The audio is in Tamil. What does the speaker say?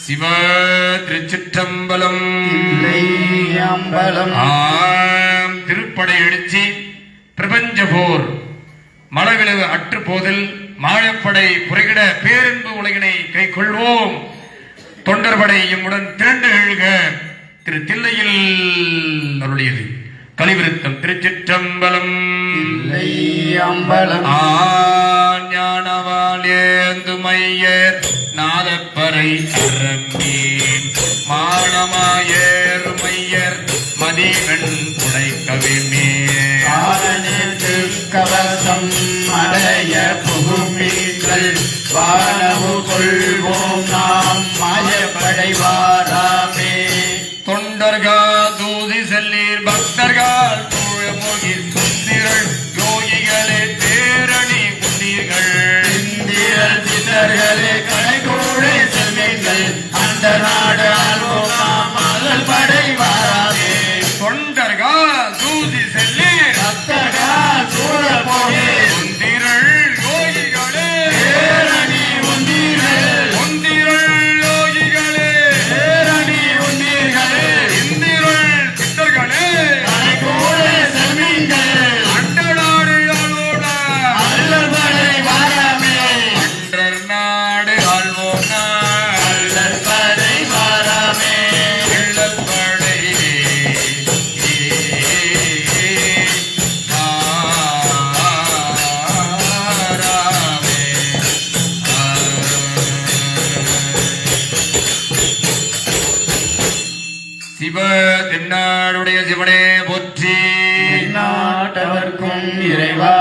சிவ திருச்சிற்றம்பலம். திருப்படை எழுச்சி பிரபஞ்ச போர் மலவிளவு அற்று போதில் மாழப்படை புரைகிட பேரன்பு உலகினை கை கொள்வோம். தொண்டர்படை எம்முடன் திரண்டு எழுக. திரு தில்லையில் அருளியது கலிவிருத்தம். திருச்சிற்றம்பலம். ஞானவால் ஏந்து மையர் நாதப்பறை அறமீன் மானமாயேறு மையர் மதிவெண் உடைக்கவிமே கவசம் அடைய புகுமீன்கள் வானவு கொள்வோம் நாம் மாயப்படைவாராமே. தொண்டர்கள் தூதி செல்லீர் பக்தர்கள் தூழமொழில் சுந்திரள் யோகிகளே தேரணி உண்டீர்கள் இந்திரல் சிதர்களே கடைகூடே செல்வீர்கள் அந்த நாடு ஆள்வோம் நாம் மகள் படைவாராமே. தொண்டர்கள் தூதி செல்லீர் பக்தர்கள் சூழ போகே சுந்திரள் யோகிகளே தேரணி உண்டீர்கள் சுந்திரள் யோகிகளே தேரணி உண்டீர்களே இந்திரள் சித்தர்களே கடைகூடே செல்வீர்கள் அண்ட நாடு ஆளோட அல்லல் படைவாராமே. அன்றர் நாடு ஆள்வோன அல்லல் படைவாராமே. எள்ளல் படை ஆராமே. சிவ தென்னாடுடைய சிவனே போற்றி. நாட்டவர்க்கும் இறைவா